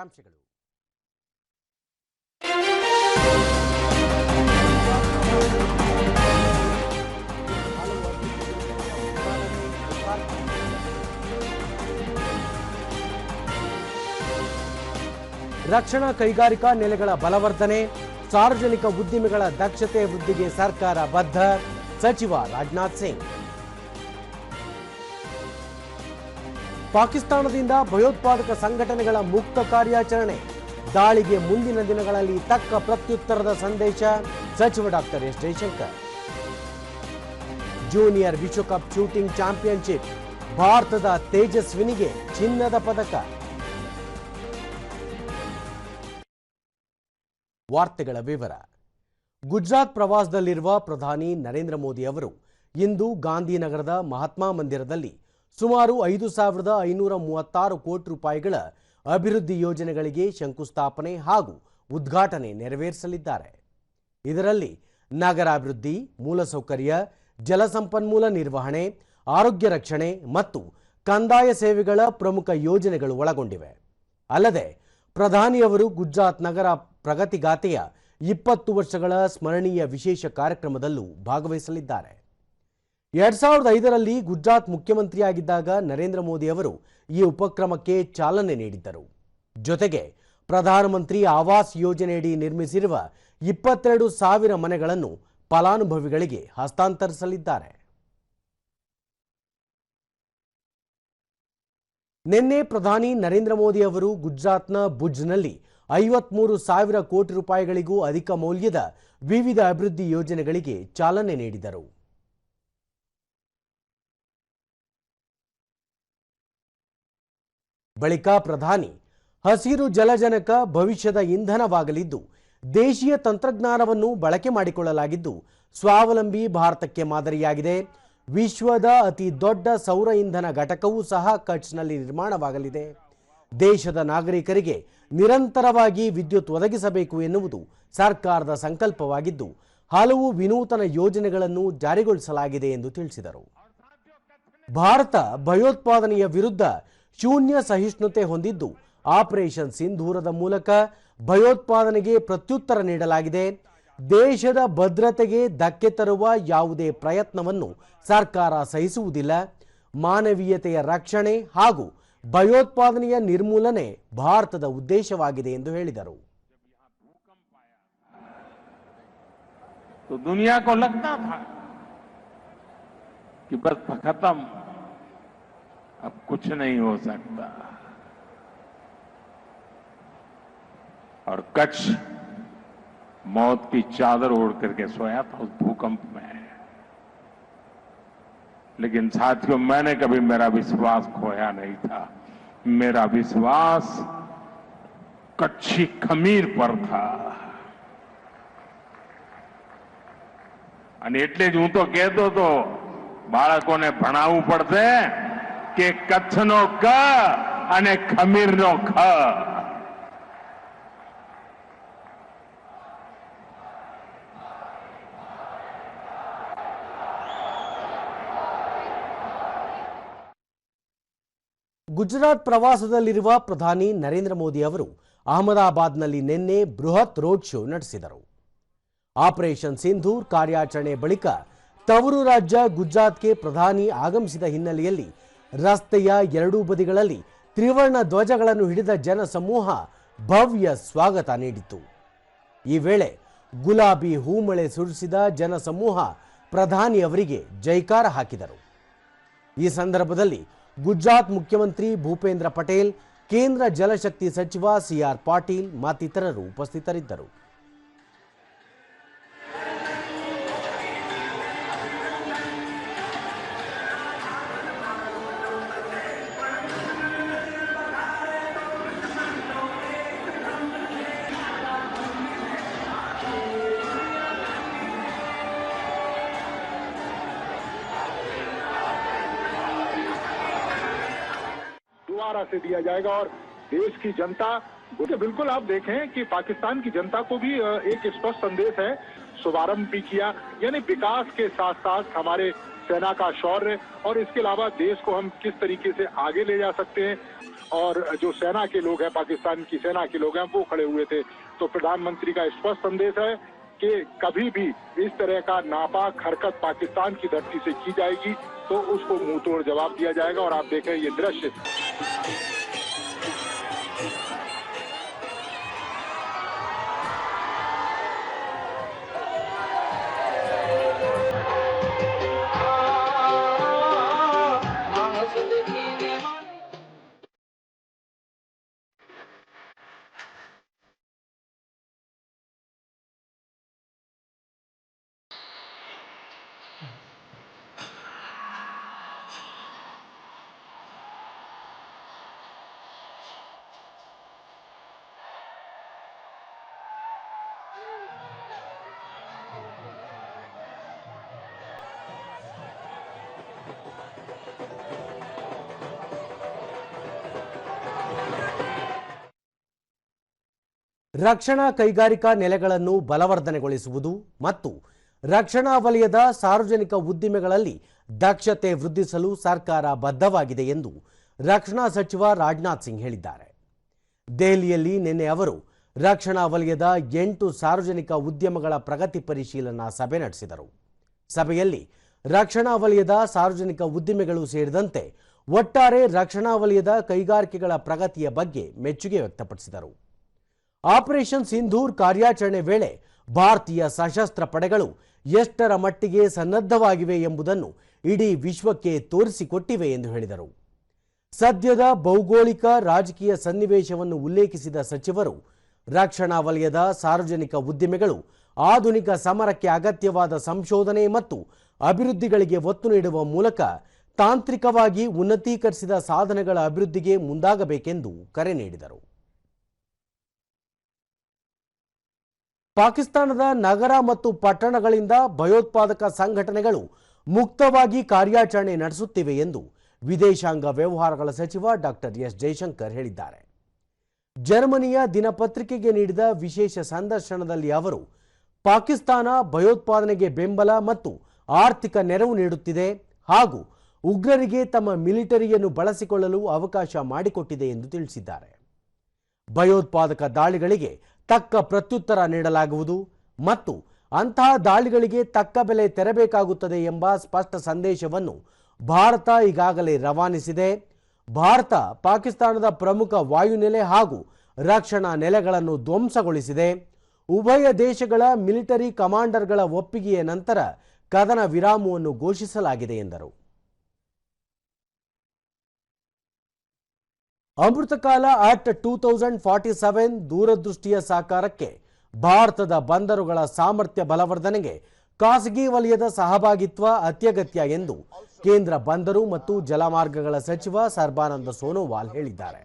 ಮುಖ್ಯಾಂಶಗಳು. ರಕ್ಷಣಾ ಕೈಗಾರಿಕಾ ನೆಲೆಗಳ ಬಲವರ್ಧನೆ, ಸಾರ್ವಜನಿಕ ಉದ್ದಿಮೆಗಳ ದಕ್ಷತೆ ವೃದ್ಧಿಗೆ ಸರ್ಕಾರ ಬದ್ಧ, ಸಚಿವ ರಾಜನಾಥ್ ಸಿಂಗ್. ಪಾಕಿಸ್ತಾನದಿಂದ ಭಯೋತ್ಪಾದಕ ಸಂಘಟನೆಗಳ ಮುಕ್ತ ಕಾರ್ಯಾಚರಣೆ, ದಾಳಿಗೆ ಮುಂದಿನ ದಿನಗಳಲ್ಲಿ ತಕ್ಕ ಪ್ರತ್ಯುತ್ತರದ ಸಂದೇಶ, ಸಚಿವ ಡಾಕ್ಟರ್ ಎಸ್ ಜಯಶಂಕರ್. ಜೂನಿಯರ್ ವಿಶ್ವಕಪ್ ಶೂಟಿಂಗ್ ಚಾಂಪಿಯನ್ಶಿಪ್, ಭಾರತದ ತೇಜಸ್ವಿನಿಗೆ ಚಿನ್ನದ ಪದಕ. ವಾರ್ತೆಗಳ ವಿವರ. ಗುಜರಾತ್ ಪ್ರವಾಸದಲ್ಲಿರುವ ಪ್ರಧಾನಿ ನರೇಂದ್ರ ಮೋದಿ ಅವರು ಇಂದು ಗಾಂಧಿನಗರದ ಮಹಾತ್ಮ ಮಂದಿರದಲ್ಲಿ ಸುಮಾರು 5,536 ಕೋಟಿ ರೂಪಾಯಿಗಳ ಅಭಿವೃದ್ಧಿ ಯೋಜನೆಗಳಿಗೆ ಶಂಕುಸ್ಥಾಪನೆ ಹಾಗೂ ಉದ್ಘಾಟನೆ ನೆರವೇರಿಸಲಿದ್ದಾರೆ. ಇದರಲ್ಲಿ ನಗರಾಭಿವೃದ್ಧಿ, ಮೂಲಸೌಕರ್ಯ, ಜಲಸಂಪನ್ಮೂಲ ನಿರ್ವಹಣೆ, ಆರೋಗ್ಯ ರಕ್ಷಣೆ ಮತ್ತು ಕಂದಾಯ ಸೇವೆಗಳ ಪ್ರಮುಖ ಯೋಜನೆಗಳು ಒಳಗೊಂಡಿವೆ. ಅಲ್ಲದೆ ಪ್ರಧಾನಿಯವರು ಗುಜರಾತ್ ನಗರ ಪ್ರಗತಿಗಾಥೆಯ 20 ವರ್ಷಗಳ ಸ್ಮರಣೀಯ ವಿಶೇಷ ಕಾರ್ಯಕ್ರಮದಲ್ಲೂ ಭಾಗವಹಿಸಲಿದ್ದಾರೆ. 2005ರಲ್ಲಿ ಗುಜರಾತ್ ಮುಖ್ಯಮಂತ್ರಿಯಾಗಿದ್ದಾಗ ನರೇಂದ್ರ ಮೋದಿ ಅವರು ಈ ಉಪಕ್ರಮಕ್ಕೆ ಚಾಲನೆ ನೀಡಿದ್ದರು. ಜೊತೆಗೆ ಪ್ರಧಾನಮಂತ್ರಿ ಆವಾಸ್ ಯೋಜನೆಯಡಿ ನಿರ್ಮಿಸಿರುವ 22,000 ಮನೆಗಳನ್ನು ಫಲಾನುಭವಿಗಳಿಗೆ ಹಸ್ತಾಂತರಿಸಲಿದ್ದಾರೆ. ನಿನ್ನೆ ಪ್ರಧಾನಿ ನರೇಂದ್ರ ಮೋದಿ ಅವರು ಗುಜರಾತ್ನ ಭುಜ್ನಲ್ಲಿ 53,000 ಕೋಟಿ ರೂಪಾಯಿಗಳಿಗೂ ಅಧಿಕ ಮೌಲ್ಯದ ವಿವಿಧ ಅಭಿವೃದ್ಧಿ ಯೋಜನೆಗಳಿಗೆ ಚಾಲನೆ ನೀಡಿದರು. ಬಳಿಕ ಪ್ರಧಾನಿ ಹಸಿರು ಜಲಜನಕ ಭವಿಷ್ಯದ ಇಂಧನವಾಗಲಿದ್ದು, ದೇಶೀಯ ತಂತ್ರಜ್ಞಾನವನ್ನು ಬಳಕೆ ಮಾಡಿಕೊಳ್ಳಲಾಗಿದ್ದು ಸ್ವಾವಲಂಬಿ ಭಾರತಕ್ಕೆ ಮಾದರಿಯಾಗಿದೆ. ವಿಶ್ವದ ಅತಿ ದೊಡ್ಡ ಸೌರ ಇಂಧನ ಘಟಕವೂ ಸಹ ಕಚ್ನಲ್ಲಿ ನಿರ್ಮಾಣವಾಗಲಿದೆ. ದೇಶದ ನಾಗರಿಕರಿಗೆ ನಿರಂತರವಾಗಿ ವಿದ್ಯುತ್ ಒದಗಿಸಬೇಕು ಎನ್ನುವುದು ಸರ್ಕಾರದ ಸಂಕಲ್ಪವಾಗಿದ್ದು, ಹಲವು ವಿನೂತನ ಯೋಜನೆಗಳನ್ನು ಜಾರಿಗೊಳಿಸಲಾಗಿದೆ ಎಂದು ತಿಳಿಸಿದರು. ಭಾರತ ಭಯೋತ್ಪಾದನೆಯ ವಿರುದ್ಧ ಶೂನ್ಯ ಸಹಿಷ್ಣುತೆ ಹೊಂದಿದ್ದು, ಆಪರೇಷನ್ ಸಿಂಧೂರದ ಮೂಲಕ ಭಯೋತ್ಪಾದನೆಗೆ ಪ್ರತ್ಯುತ್ತರ ನೀಡಲಾಗಿದೆ. ದೇಶದ ಭದ್ರತೆಗೆ ಧಕ್ಕೆ ತರುವ ಯಾವುದೇ ಪ್ರಯತ್ನವನ್ನು ಸರ್ಕಾರ ಸಹಿಸುವುದಿಲ್ಲ. ಮಾನವೀಯತೆಯ ರಕ್ಷಣೆ ಹಾಗೂ ಭಯೋತ್ಪಾದನೆಯ ನಿರ್ಮೂಲನೆ ಭಾರತದ ಉದ್ದೇಶವಾಗಿದೆ ಎಂದು ಹೇಳಿದರು. तो दुनिया को लगता था कि बस खत्म, अब कुछ नहीं हो सकता, और कच्छ मौत की चादर ओढ़ करके सोया था उस भूकंप में. लेकिन साथियों, मैंने कभी मेरा विश्वास खोया नहीं था. मेरा विश्वास कच्छी खमीर पर था. અને એટલે જ હું તો કહેતો હતો, બાળકોને ભણાવવું પડશે કે કચ્છનો ક અને ખમીરનો ખ. ಗುಜರಾತ್ ಪ್ರವಾಸದಲ್ಲಿರುವ ಪ್ರಧಾನಿ ನರೇಂದ್ರ ಮೋದಿ ಅವರು ಅಹಮದಾಬಾದ್ನಲ್ಲಿ ನಿನ್ನೆ ಬೃಹತ್ ರೋಡ್ ಶೋ ನಡೆಸಿದರು. ಆಪರೇಷನ್ ಸಿಂಧೂರ್ ಕಾರ್ಯಾಚರಣೆ ಬಳಿಕ ತವರು ರಾಜ್ಯ ಗುಜರಾತ್ಗೆ ಪ್ರಧಾನಿ ಆಗಮಿಸಿದ ಹಿನ್ನೆಲೆಯಲ್ಲಿ ರಸ್ತೆಯ ಎರಡೂ ಬದಿಗಳಲ್ಲಿ ತ್ರಿವರ್ಣ ಧ್ವಜಗಳನ್ನು ಹಿಡಿದ ಜನಸಮೂಹ ಭವ್ಯ ಸ್ವಾಗತ ನೀಡಿತು. ಈ ವೇಳೆ ಗುಲಾಬಿ ಹೂಮಳೆ ಸುರಿಸಿದ ಜನಸಮೂಹ ಪ್ರಧಾನಿ ಅವರಿಗೆ ಜೈಕಾರ ಹಾಕಿದರು. ಈ ಸಂದರ್ಭದಲ್ಲಿ ಗುಜರಾತ್ ಮುಖ್ಯಮಂತ್ರಿ ಭೂಪೇಂದ್ರ ಪಟೇಲ್, ಕೇಂದ್ರ ಜಲಶಕ್ತಿ ಸಚಿವ ಸಿಆರ್ ಪಾಟೀಲ್ ಮತ್ತಿತರರು ಉಪಸ್ಥಿತರಿದ್ದರು. से दिया जाएगा और देश की जनता, बिल्कुल आप देखें कि पाकिस्तान की जनता को भी एक स्पष्ट संदेश है. शुभारंभ भी किया, यानी विकास के साथ साथ हमारे सेना का शौर्य और इसके अलावा देश को हम किस तरीके से आगे ले जा सकते हैं। और जो सेना के लोग हैं, पाकिस्तान की सेना के लोग हैं, वो खड़े हुए थे। तो प्रधानमंत्री का स्पष्ट संदेश है कि कभी भी इस तरह का नापाक हरकत पाकिस्तान की धरती से की जाएगी तो उसको मुंह तोड़ जवाब दिया जाएगा। और आप देखें ये दृश्य, ರಕ್ಷಣಾ ಕೈಗಾರಿಕಾ ನೆಲೆಗಳನ್ನು ಬಲವರ್ಧನೆಗೊಳಿಸುವುದು ಮತ್ತು ರಕ್ಷಣಾ ವಲಯದ ಸಾರ್ವಜನಿಕ ಉದ್ದಿಮೆಗಳಲ್ಲಿ ದಕ್ಷತೆ ವೃದ್ಧಿಸಲು ಸರ್ಕಾರ ಬದ್ಧವಾಗಿದೆ ಎಂದು ರಕ್ಷಣಾ ಸಚಿವ ರಾಜನಾಥ್ ಸಿಂಗ್ ಹೇಳಿದ್ದಾರೆ. ದೆಹಲಿಯಲ್ಲಿ ನಿನ್ನೆ ಅವರು ರಕ್ಷಣಾ ವಲಯದ 8 ಸಾರ್ವಜನಿಕ ಉದ್ಯಮಗಳ ಪ್ರಗತಿ ಪರಿಶೀಲನಾ ಸಭೆ ನಡೆಸಿದರು. ಸಭೆಯಲ್ಲಿ ರಕ್ಷಣಾ ವಲಯದ ಸಾರ್ವಜನಿಕ ಉದ್ದಿಮೆಗಳು ಸೇರಿದಂತೆ ಒಟ್ಟಾರೆ ರಕ್ಷಣಾ ವಲಯದ ಕೈಗಾರಿಕೆಗಳ ಪ್ರಗತಿಯ ಬಗ್ಗೆ ಮೆಚ್ಚುಗೆ ವ್ಯಕ್ತಪಡಿಸಿದರು. ಆಪರೇಷನ್ ಸಿಂಧೂರ್ ಕಾರ್ಯಾಚರಣೆ ವೇಳೆ ಭಾರತೀಯ ಸಶಸ್ತ್ರ ಪಡೆಗಳು ಎಷ್ಟರ ಮಟ್ಟಿಗೆ ಸನ್ನದ್ಧವಾಗಿವೆ ಎಂಬುದನ್ನು ಇಡೀ ವಿಶ್ವಕ್ಕೆ ತೋರಿಸಿಕೊಟ್ಟಿವೆ ಎಂದು ಹೇಳಿದರು. ಸದ್ಯದ ಭೌಗೋಳಿಕ ರಾಜಕೀಯ ಸನ್ನಿವೇಶವನ್ನು ಉಲ್ಲೇಖಿಸಿದ ಸಚಿವರು ರಕ್ಷಣಾ ವಲಯದ ಸಾರ್ವಜನಿಕ ಉದ್ದಿಮೆಗಳು ಆಧುನಿಕ ಸಮರಕ್ಕೆ ಅಗತ್ಯವಾದ ಸಂಶೋಧನೆ ಮತ್ತು ಅಭಿವೃದ್ಧಿಗಳಿಗೆ ಒತ್ತು ನೀಡುವ ಮೂಲಕ ತಾಂತ್ರಿಕವಾಗಿ ಉನ್ನತೀಕರಿಸಿದ ಸಾಧನಗಳ ಅಭಿವೃದ್ಧಿಗೆ ಮುಂದಾಗಬೇಕೆಂದು ಕರೆ ನೀಡಿದರು. ಪಾಕಿಸ್ತಾನದ ನಗರ ಮತ್ತು ಪಟ್ಟಣಗಳಿಂದ ಭಯೋತ್ಪಾದಕ ಸಂಘಟನೆಗಳು ಮುಕ್ತವಾಗಿ ಕಾರ್ಯಾಚರಣೆ ನಡೆಸುತ್ತಿವೆ ಎಂದು ವಿದೇಶಾಂಗ ವ್ಯವಹಾರಗಳ ಸಚಿವ ಡಾಕ್ಟರ್ ಎಸ್ ಜೈಶಂಕರ್ ಹೇಳಿದ್ದಾರೆ. ಜರ್ಮನಿಯ ದಿನಪತ್ರಿಕೆಗೆ ನೀಡಿದ ವಿಶೇಷ ಸಂದರ್ಶನದಲ್ಲಿ ಅವರು ಪಾಕಿಸ್ತಾನ ಭಯೋತ್ಪಾದನೆಗೆ ಬೆಂಬಲ ಮತ್ತು ಆರ್ಥಿಕ ನೆರವು ನೀಡುತ್ತಿದೆ ಹಾಗೂ ಉಗ್ರರಿಗೆ ತಮ್ಮ ಮಿಲಿಟರಿಯನ್ನು ಬಳಸಿಕೊಳ್ಳಲು ಅವಕಾಶ ಮಾಡಿಕೊಟ್ಟಿದೆ ಎಂದು ತಿಳಿಸಿದ್ದಾರೆ. ಭಯೋತ್ಪಾದಕ ದಾಳಿಗಳಿಗೆ ತಕ್ಕ ಪ್ರತ್ಯುತ್ತರ ನೀಡಲಾಗುವುದು ಮತ್ತು ಅಂತಹ ದಾಳಿಗಳಿಗೆ ತಕ್ಕ ಬೆಲೆ ತೆರಬೇಕಾಗುತ್ತದೆ ಎಂಬ ಸ್ಪಷ್ಟ ಸಂದೇಶವನ್ನು ಭಾರತ ಈಗಾಗಲೇ ರವಾನಿಸಿದೆ. ಭಾರತ ಪಾಕಿಸ್ತಾನದ ಪ್ರಮುಖ ವಾಯುನೆಲೆ ಹಾಗೂ ರಕ್ಷಣಾ ನೆಲೆಗಳನ್ನು ಧ್ವಂಸಗೊಳಿಸಿದೆ. ಉಭಯ ದೇಶಗಳ ಮಿಲಿಟರಿ ಕಮಾಂಡರ್ಗಳ ಒಪ್ಪಿಗೆಯ ನಂತರ ಕದನ ವಿರಾಮವನ್ನು ಘೋಷಿಸಲಾಗಿದೆ ಎಂದರು. ಅಮೃತಕಾಲ ಆಕ್ಟ್ 2047 ದೂರದೃಷ್ಟಿಯ ಸಾಕಾರಕ್ಕೆ ಭಾರತದ ಬಂದರುಗಳ ಸಾಮರ್ಥ್ಯ ಬಲವರ್ಧನೆಗೆ ಖಾಸಗಿ ವಲಯದ ಸಹಭಾಗಿತ್ವ ಅತ್ಯಗತ್ಯ ಎಂದು ಕೇಂದ್ರ ಬಂದರು ಮತ್ತು ಜಲಮಾರ್ಗಗಳ ಸಚಿವ ಸರ್ಬಾನಂದ ಸೋನೋವಾಲ್ ಹೇಳಿದ್ದಾರೆ.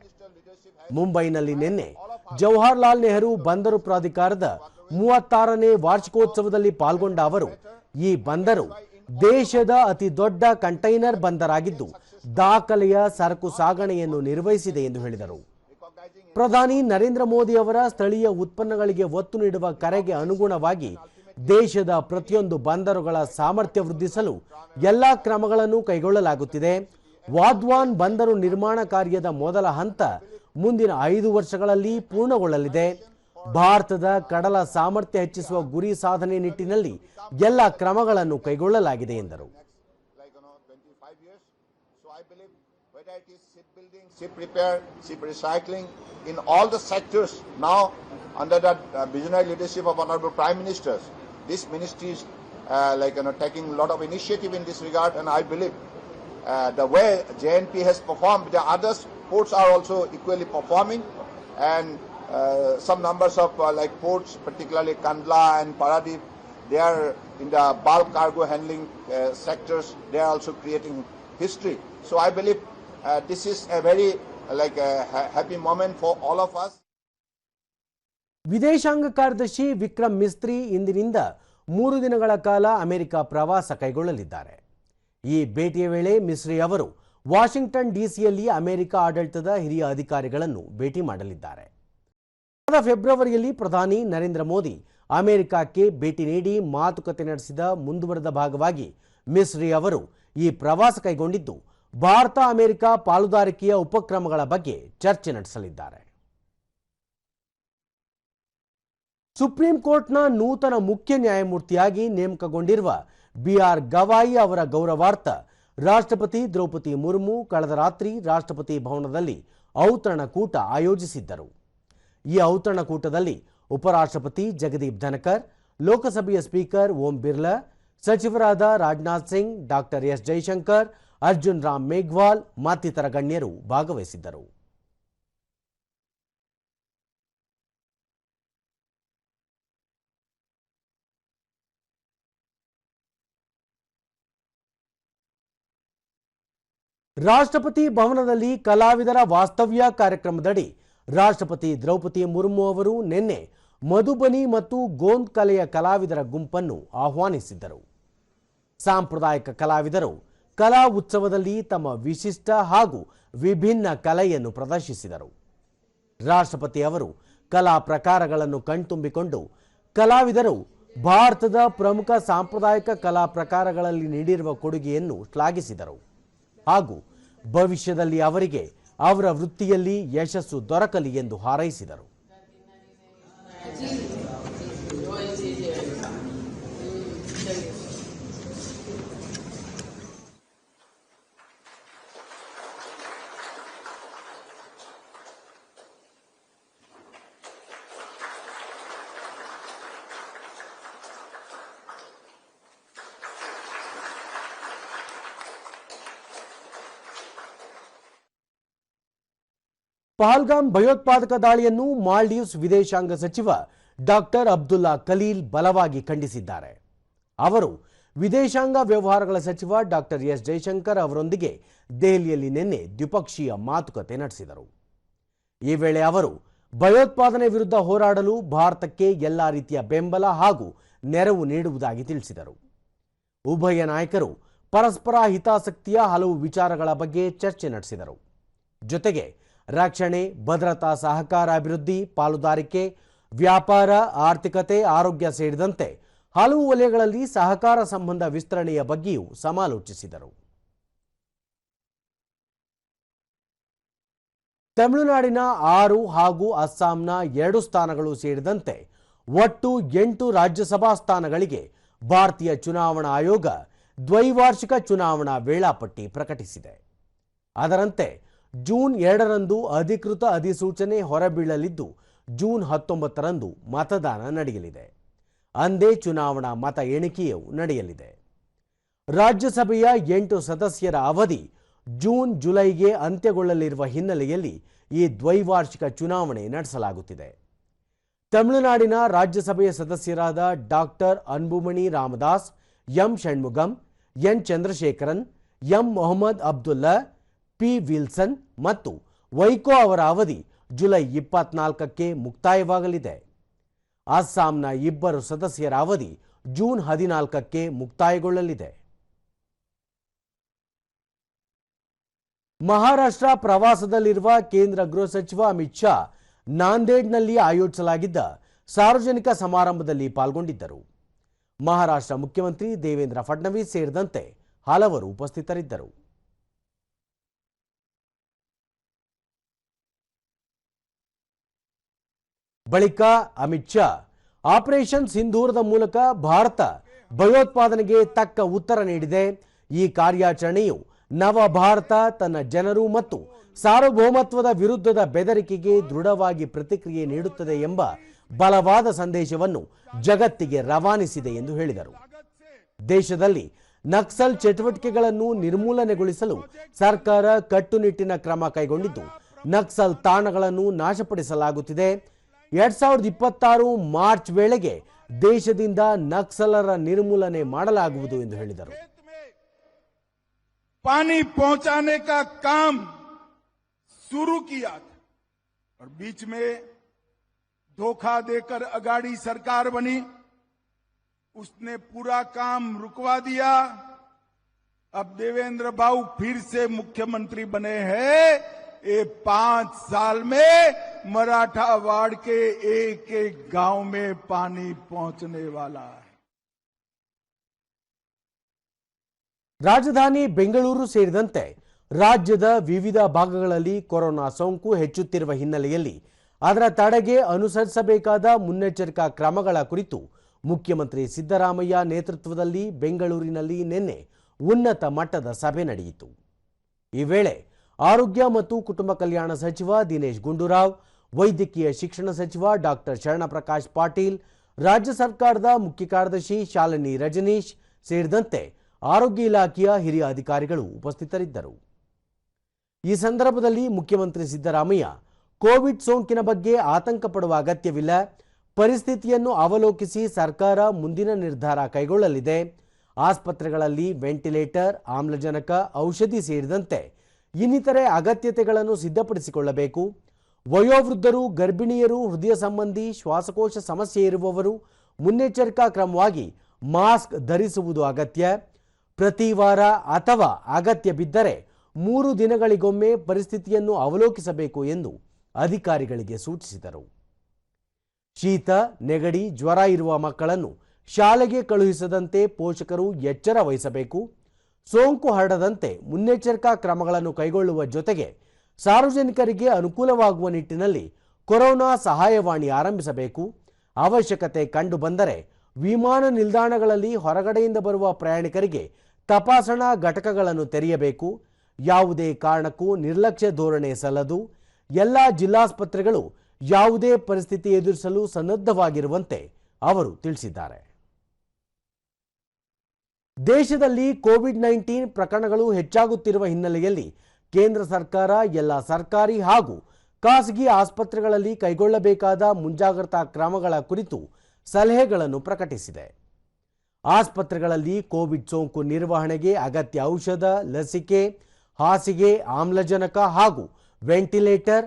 ಮುಂಬೈನಲ್ಲಿ ನಿನ್ನೆ ಜವಾಹರ್ಲಾಲ್ ನೆಹರು ಬಂದರು ಪ್ರಾಧಿಕಾರದ 36ನೇ ವಾರ್ಷಿಕೋತ್ಸವದಲ್ಲಿ ಪಾಲ್ಗೊಂಡ ಅವರು ಈ ಬಂದರು ದೇಶದ ಅತಿ ದೊಡ್ಡ ಕಂಟೈನರ್ ಬಂದರಾಗಿದ್ದು ದಾಖಲೆಯ ಸರಕು ಸಾಗಣೆಯನ್ನು ನಿರ್ವಹಿಸಿದೆ ಎಂದು ಹೇಳಿದರು. ಪ್ರಧಾನಿ ನರೇಂದ್ರ ಮೋದಿ ಅವರ ಸ್ಥಳೀಯ ಉತ್ಪನ್ನಗಳಿಗೆ ಒತ್ತು ನೀಡುವ ಕರೆಗೆ ಅನುಗುಣವಾಗಿ ದೇಶದ ಪ್ರತಿಯೊಂದು ಬಂದರುಗಳ ಸಾಮರ್ಥ್ಯ ವೃದ್ಧಿಸಲು ಎಲ್ಲಾ ಕ್ರಮಗಳನ್ನು ಕೈಗೊಳ್ಳಲಾಗುತ್ತಿದೆ. ವಾಧ್ವಾನ್ ಬಂದರು ನಿರ್ಮಾಣ ಕಾರ್ಯದ ಮೊದಲ ಹಂತ ಮುಂದಿನ 5 ವರ್ಷಗಳಲ್ಲಿ ಪೂರ್ಣಗೊಳ್ಳಲಿದೆ. ಭಾರತದ ಕಡಲ ಸಾಮರ್ಥ್ಯ ಹೆಚ್ಚಿಸುವ ಗುರಿ ಸಾಧನೆ ನಿಟ್ಟಿನಲ್ಲಿ ಎಲ್ಲ ಕ್ರಮಗಳನ್ನು ಕೈಗೊಳ್ಳಲಾಗಿದೆ ಎಂದರು. Whether it is shipbuilding, ship repair, ship recycling, in all the sectors now under the visionary leadership of Honorable Prime Ministers, this ministry is taking a lot of initiative in this regard, and I believe the way JNP has performed, the other ports are also equally performing, and some numbers of ports, particularly Kandla and Paradip, they are in the bulk cargo handling sectors, they are also creating history. So I believe this is a very happy moment for all of us. ವಿದೇಶಾಂಗ ಕಾರ್ಯದರ್ಶಿ ವಿಕ್ರಮ್ ಮಿಸ್ತ್ರಿ ಇಂದಿನಿಂದ 3 ದಿನಗಳ ಕಾಲ America ಪ್ರವಾಸ ಕೈಗೊಳ್ಳಲಿದ್ದಾರೆ. ಈ ಭೇಟಿಯ ವೇಳೆ ಮಿಸ್ರಿ ಅವರು ವಾಷಿಂಗ್ಟನ್ ಡಿಸಿಯಲ್ಲಿ ಅಮೆರಿಕ ಆಡಳಿತದ ಹಿರಿಯ ಅಧಿಕಾರಿಗಳನ್ನು ಭೇಟಿ ಮಾಡಲಿದ್ದಾರೆ. ಫೆಬ್ರವರಿಯಲ್ಲಿ ಪ್ರಧಾನಿ ನರೇಂದ್ರ ಮೋದಿ ಅಮೆರಿಕಕ್ಕೆ ಭೇಟಿ ನೀಡಿ ಮಾತುಕತೆ ನಡೆಸಿದ ಮುಂದುವರೆದ ಭಾಗವಾಗಿ ಮಿಸ್ರಿ ಅವರು ಈ ಪ್ರವಾಸ ಕೈಗೊಂಡಿದ್ದು ಭಾರತ ಅಮೆರಿಕ ಪಾಲುದಾರಿಕೆಯ ಉಪಕ್ರಮಗಳ ಬಗ್ಗೆ ಚರ್ಚೆ ನಡೆಸಲಿದ್ದಾರೆ. ಸುಪ್ರೀಂ ಕೋರ್ಟ್ನ ನೂತನ ಮುಖ್ಯ ನ್ಯಾಯಮೂರ್ತಿಯಾಗಿ ನೇಮಕಗೊಂಡಿರುವ ಬಿಆರ್ ಗವಾಯಿ ಅವರ ಗೌರವಾರ್ಥ ರಾಷ್ಟ್ರಪತಿ ದ್ರೌಪದಿ ಮುರ್ಮು ಕಳೆದ ರಾತ್ರಿ ರಾಷ್ಟ್ರಪತಿ ಭವನದಲ್ಲಿ ಔತಣಕೂಟ ಆಯೋಜಿಸಿದ್ದರು. ಈ ಔತಣಕೂಟದಲ್ಲಿ ಉಪರಾಷ್ಟ್ರಪತಿ ಜಗದೀಪ್ ಧನಕರ್, ಲೋಕಸಭೆಯ ಸ್ಪೀಕರ್ ಓಂ ಬಿರ್ಲಾ, ಸಚಿವರಾದ ರಾಜನಾಥ್ ಸಿಂಗ್, ಡಾಕ್ಟರ್ ಎಸ್ ಜೈಶಂಕರ್, ಅರ್ಜುನ್ ರಾಮ್ ಮೇಘ್ವಾಲ್ ಮತ್ತಿತರ ಗಣ್ಯರು ಭಾಗವಹಿಸಿದ್ದರು. ರಾಷ್ಟ್ರಪತಿ ಭವನದಲ್ಲಿ ಕಲಾವಿದರ ವಾಸ್ತವ್ಯ ಕಾರ್ಯಕ್ರಮದಡಿ ರಾಷ್ಟ್ರಪತಿ ದ್ರೌಪದಿ ಮುರ್ಮು ಅವರು ನಿನ್ನೆ ಮಧುಬನಿ ಮತ್ತು ಗೋಂದ್ ಕಲೆಯ ಕಲಾವಿದರ ಗುಂಪನ್ನು ಆಹ್ವಾನಿಸಿದ್ದರು. ಸಾಂಪ್ರದಾಯಿಕ ಕಲಾವಿದರು ಕಲಾ ಉತ್ಸವದಲ್ಲಿ ತಮ್ಮ ವಿಶಿಷ್ಟ ಹಾಗೂ ವಿಭಿನ್ನ ಕಲೆಯನ್ನು ಪ್ರದರ್ಶಿಸಿದರು. ರಾಷ್ಟ್ರಪತಿ ಅವರು ಕಲಾ ಪ್ರಕಾರಗಳನ್ನು ಕಣ್ತುಂಬಿಕೊಂಡು ಕಲಾವಿದರು ಭಾರತದ ಪ್ರಮುಖ ಸಾಂಪ್ರದಾಯಿಕ ಕಲಾ ಪ್ರಕಾರಗಳಲ್ಲಿ ನೀಡಿರುವ ಕೊಡುಗೆಯನ್ನು ಶ್ಲಾಘಿಸಿದರು ಹಾಗೂ ಭವಿಷ್ಯದಲ್ಲಿ ಅವರಿಗೆ ಅವರ ವೃತ್ತಿಯಲ್ಲಿ ಯಶಸ್ಸು ದೊರಕಲಿ ಎಂದು ಹಾರೈಸಿದರು. ಪಹಲ್ಗಾಮ್ ಭಯೋತ್ಪಾದಕ ದಾಳಿಯನ್ನು ಮಾಲ್ಡೀವ್ಸ್ ವಿದೇಶಾಂಗ ಸಚಿವ ಡಾಕ್ಟರ್ ಅಬ್ದುಲ್ಲಾ ಖಲೀಲ್ ಬಲವಾಗಿ ಖಂಡಿಸಿದ್ದಾರೆ. ಅವರು ವಿದೇಶಾಂಗ ವ್ಯವಹಾರಗಳ ಸಚಿವ ಡಾಕ್ಟರ್ ಎಸ್ ಜೈಶಂಕರ್ ಅವರೊಂದಿಗೆ ದೆಹಲಿಯಲ್ಲಿ ನಿನ್ನೆ ದ್ವಿಪಕ್ಷೀಯ ಮಾತುಕತೆ ನಡೆಸಿದರು. ಈ ವೇಳೆ ಅವರು ಭಯೋತ್ಪಾದನೆ ವಿರುದ್ಧ ಹೋರಾಡಲು ಭಾರತಕ್ಕೆ ಎಲ್ಲ ರೀತಿಯ ಬೆಂಬಲ ಹಾಗೂ ನೆರವು ನೀಡುವುದಾಗಿ ತಿಳಿಸಿದರು. ಉಭಯ ನಾಯಕರು ಪರಸ್ಪರ ಹಿತಾಸಕ್ತಿಯ ಹಲವು ವಿಚಾರಗಳ ಬಗ್ಗೆ ಚರ್ಚೆ ನಡೆಸಿದರು. ಜೊತೆಗೆ ರಕ್ಷಣೆ, ಭದ್ರತಾ, ಸಹಕಾರ, ಅಭಿವೃದ್ಧಿ, ಪಾಲುದಾರಿಕೆ, ವ್ಯಾಪಾರ, ಆರ್ಥಿಕತೆ, ಆರೋಗ್ಯ ಸೇರಿದಂತೆ ಹಲವು ವಲಯಗಳಲ್ಲಿ ಸಹಕಾರ ಸಂಬಂಧ ವಿಸ್ತರಣೆಯ ಬಗ್ಗೆಯೂ ಸಮಾಲೋಚಿಸಿದರು. ತಮಿಳುನಾಡಿನ 6 ಹಾಗೂ ಅಸ್ಸಾಂನ 2 ಸ್ಥಾನಗಳು ಸೇರಿದಂತೆ ಒಟ್ಟು 8 ರಾಜ್ಯಸಭಾ ಸ್ಥಾನಗಳಿಗೆ ಭಾರತೀಯ ಚುನಾವಣಾ ಆಯೋಗ ದ್ವೈವಾರ್ಷಿಕ ಚುನಾವಣಾ ವೇಳಾಪಟ್ಟಿ ಪ್ರಕಟಿಸಿದೆ. ಅದರಂತೆ ಜೂನ್ 2ರಂದು ಅಧಿಕೃತ ಅಧಿಸೂಚನೆ ಹೊರಬೀಳಲಿದ್ದು ಜೂನ್ 19ರಂದು ಮತದಾನ ನಡೆಯಲಿದೆ. ಅಂದೇ ಚುನಾವಣಾ ಮತ ಎಣಿಕೆಯೂ ನಡೆಯಲಿದೆ. ರಾಜ್ಯಸಭೆಯ 8 ಸದಸ್ಯರ ಅವಧಿ ಜೂನ್ ಜುಲೈಗೆ ಅಂತ್ಯಗೊಳ್ಳಲಿರುವ ಹಿನ್ನೆಲೆಯಲ್ಲಿ ಈ ದ್ವೈವಾರ್ಷಿಕ ಚುನಾವಣೆ ನಡೆಸಲಾಗುತ್ತಿದೆ. ತಮಿಳುನಾಡಿನ ರಾಜ್ಯಸಭೆಯ ಸದಸ್ಯರಾದ doctor Anbumani Ramadoss, M Shanmugam, N Chandrasekaran, M Mohammed Abdullah, P Wilson ಮತ್ತು ವೈಕೋ ಅವರ ಅವಧಿ ಜುಲೈ 24ಕ್ಕೆ ಮುಕ್ತಾಯವಾಗಲಿದೆ. ಅಸ್ಸಾಂನ 2 ಸದಸ್ಯರ ಅವಧಿ ಜೂನ್ 14ಕ್ಕೆ ಮುಕ್ತಾಯಗೊಳ್ಳಲಿದೆ. ಮಹಾರಾಷ್ಟ್ರ ಪ್ರವಾಸದಲ್ಲಿರುವ ಕೇಂದ್ರ ಗೃಹ ಸಚಿವ ಅಮಿತ್ ಶಾ ನಾಂದೇಡ್ನಲ್ಲಿ ಆಯೋಜಿಸಲಾಗಿದ್ದ ಸಾರ್ವಜನಿಕ ಸಮಾರಂಭದಲ್ಲಿ ಪಾಲ್ಗೊಂಡಿದ್ದರು. ಮಹಾರಾಷ್ಟ್ರ ಮುಖ್ಯಮಂತ್ರಿ ದೇವೇಂದ್ರ ಫಡ್ನವೀಸ್ ಸೇರಿದಂತೆ ಹಲವರು ಉಪಸ್ಥಿತರಿದ್ದರು. ಬಳಿಕ ಅಮಿತ್ ಶಾ ಆಪರೇಷನ್ ಸಿಂಧೂರದ ಮೂಲಕ ಭಾರತ ಭಯೋತ್ಪಾದನೆಗೆ ತಕ್ಕ ಉತ್ತರ ನೀಡಿದೆ. ಈ ಕಾರ್ಯಾಚರಣೆಯು ನವ ಭಾರತ ತನ್ನ ಜನರು ಮತ್ತು ಸಾರ್ವಭೌಮತ್ವದ ವಿರುದ್ಧದ ಬೆದರಿಕೆಗೆ ದೃಢವಾಗಿ ಪ್ರತಿಕ್ರಿಯೆ ನೀಡುತ್ತದೆ ಎಂಬ ಬಲವಾದ ಸಂದೇಶವನ್ನು ಜಗತ್ತಿಗೆ ರವಾನಿಸಿದೆ ಎಂದು ಹೇಳಿದರು. ದೇಶದಲ್ಲಿ ನಕ್ಸಲ್ ಚಟುವಟಿಕೆಗಳನ್ನು ನಿರ್ಮೂಲನೆಗೊಳಿಸಲು ಸರ್ಕಾರ ಕಟ್ಟುನಿಟ್ಟಿನ ಕ್ರಮ ಕೈಗೊಂಡಿದ್ದು ನಕ್ಸಲ್ ತಾಣಗಳನ್ನು ನಾಶಪಡಿಸಲಾಗುತ್ತಿದೆ. 2026 ಮಾರ್ಚ್ ವೇಳೆಗೆ ದೇಶದಿಂದ ನಕ್ಸಲರ ನಿರ್ಮೂಲನೆ ಮಾಡಲಾಗುವುದು ಎಂದು ಹೇಳಿದರು. पानी पहुंचाने का काम शुरू किया था और बीच में धोखा देकर अगाड़ी सरकार बनी, उसने पूरा काम रुकवा दिया. अब देवेंद्र बाबू फिर से मुख्यमंत्री बने हैं. ये 5 साल में मराठावाड़ के एक एक गांव में पानी पहुंचने वाला है. ರಾಜಧಾನಿ ಬೆಂಗಳೂರು ಸೇರಿದಂತೆ ರಾಜ್ಯದ ವಿವಿಧ ಭಾಗಗಳಲ್ಲಿ ಕೊರೋನಾ ಸೋಂಕು ಹೆಚ್ಚುತ್ತಿರುವ ಹಿನ್ನೆಲೆಯಲ್ಲಿ ಅದರ ತಡೆಗೆ ಅನುಸರಿಸಬೇಕಾದ ಮುನ್ನೆಚ್ಚರಿಕಾ ಕ್ರಮಗಳ ಕುರಿತು ಮುಖ್ಯಮಂತ್ರಿ ಸಿದ್ದರಾಮಯ್ಯ ನೇತೃತ್ವದಲ್ಲಿ ಬೆಂಗಳೂರಿನಲ್ಲಿ ನಿನ್ನೆ ಉನ್ನತ ಮಟ್ಟದ ಸಭೆ ನಡೆಯಿತು. ಈ ವೇಳೆ ಆರೋಗ್ಯ ಮತ್ತು ಕುಟುಂಬ ಕಲ್ಯಾಣ ಸಚಿವ ದಿನೇಶ್ ಗುಂಡೂರಾವ್, ವೈದ್ಯಕೀಯ ಶಿಕ್ಷಣ ಸಚಿವ ಡಾಕ್ಟರ್ ಶರಣಪ್ರಕಾಶ್ ಪಾಟೀಲ್, ರಾಜ್ಯ ಸರ್ಕಾರದ ಮುಖ್ಯ ಕಾರ್ಯದರ್ಶಿ ಶಾಲಿನಿ ರಜನೀಶ್ ಸೇರಿದಂತೆ ಆರೋಗ್ಯ ಇಲಾಖೆಯ ಹಿರಿಯ ಅಧಿಕಾರಿಗಳು ಉಪಸ್ಥಿತರಿದ್ದರು. ಈ ಸಂದರ್ಭದಲ್ಲಿ ಮುಖ್ಯಮಂತ್ರಿ ಸಿದ್ದರಾಮಯ್ಯ ಕೋವಿಡ್ ಸೋಂಕಿನ ಬಗ್ಗೆ ಆತಂಕ ಪಡುವ ಅಗತ್ಯವಿಲ್ಲ, ಪರಿಸ್ಥಿತಿಯನ್ನು ಅವಲೋಕಿಸಿ ಸರ್ಕಾರ ಮುಂದಿನ ನಿರ್ಧಾರ ಕೈಗೊಳ್ಳಲಿದೆ, ಆಸ್ಪತ್ರೆಗಳಲ್ಲಿ ವೆಂಟಿಲೇಟರ್, ಆಮ್ಲಜನಕ, ಔಷಧಿ ಸೇರಿದಂತೆ ಇನ್ನಿತರೆ ಅಗತ್ಯತೆಗಳನ್ನು ಸಿದ್ಧಪಡಿಸಿಕೊಳ್ಳಬೇಕು, ವಯೋವೃದ್ಧರು, ಗರ್ಭಿಣಿಯರು, ಹೃದಯ ಸಂಬಂಧಿ, ಶ್ವಾಸಕೋಶ ಸಮಸ್ಯೆ ಇರುವವರು ಮುನ್ನೆಚ್ಚರಿಕಾ ಕ್ರಮವಾಗಿ ಮಾಸ್ಕ್ ಧರಿಸುವುದು ಅಗತ್ಯ, ಪ್ರತಿ ವಾರ ಅಥವಾ ಅಗತ್ಯ ಬಿದ್ದರೆ 3 ದಿನಗಳಿಗೊಮ್ಮೆ ಪರಿಸ್ಥಿತಿಯನ್ನು ಅವಲೋಕಿಸಬೇಕು ಎಂದು ಅಧಿಕಾರಿಗಳಿಗೆ ಸೂಚಿಸಿದರು. ಶೀತ, ನೆಗಡಿ, ಜ್ವರ ಇರುವ ಮಕ್ಕಳನ್ನು ಶಾಲೆಗೆ ಕಳುಹಿಸದಂತೆ ಪೋಷಕರು ಎಚ್ಚರ ವಹಿಸಬೇಕು, ಸೋಂಕು ಹರಡದಂತೆ ಮುನ್ನೆಚ್ಚರಿಕಾ ಕ್ರಮಗಳನ್ನು ಕೈಗೊಳ್ಳುವ ಜೊತೆಗೆ ಸಾರ್ವಜನಿಕರಿಗೆ ಅನುಕೂಲವಾಗುವ ನಿಟ್ಟಿನಲ್ಲಿ ಕೊರೋನಾ ಸಹಾಯವಾಣಿ ಆರಂಭಿಸಬೇಕು, ಅವಶ್ಯಕತೆ ಕಂಡು ಬಂದರೆ ವಿಮಾನ ನಿಲ್ದಾಣಗಳಲ್ಲಿ ಹೊರಗಡೆಯಿಂದ ಬರುವ ಪ್ರಯಾಣಿಕರಿಗೆ ತಪಾಸಣಾ ಘಟಕಗಳನ್ನು ತೆರೆಯಬೇಕು, ಯಾವುದೇ ಕಾರಣಕ್ಕೂ ನಿರ್ಲಕ್ಷ್ಯ ಧೋರಣೆ ಸಲ್ಲದು, ಎಲ್ಲ ಜಿಲ್ಲಾಸ್ಪತ್ರೆಗಳು ಯಾವುದೇ ಪರಿಸ್ಥಿತಿ ಎದುರಿಸಲು ಸನ್ನದ್ಧವಾಗಿರುವಂತೆ ಅವರು ತಿಳಿಸಿದ್ದಾರೆ. ದೇಶದಲ್ಲಿ ಕೋವಿಡ್-19 ಪ್ರಕರಣಗಳು ಹೆಚ್ಚಾಗುತ್ತಿರುವ ಹಿನ್ನೆಲೆಯಲ್ಲಿ ಕೇಂದ್ರ ಸರ್ಕಾರ ಎಲ್ಲ ಸರ್ಕಾರಿ ಹಾಗೂ ಖಾಸಗಿ ಆಸ್ಪತ್ರೆಗಳಲ್ಲಿ ಕೈಗೊಳ್ಳಬೇಕಾದ ಮುಂಜಾಗ್ರತಾ ಕ್ರಮಗಳ ಕುರಿತು ಸಲಹೆಗಳನ್ನು ಪ್ರಕಟಿಸಿದೆ. ಆಸ್ಪತ್ರೆಗಳಲ್ಲಿ ಕೋವಿಡ್ ಸೋಂಕು ನಿರ್ವಹಣೆಗೆ ಅಗತ್ಯ ಔಷಧ, ಲಸಿಕೆ, ಹಾಸಿಗೆ, ಆಮ್ಲಜನಕ ಹಾಗೂ ವೆಂಟಿಲೇಟರ್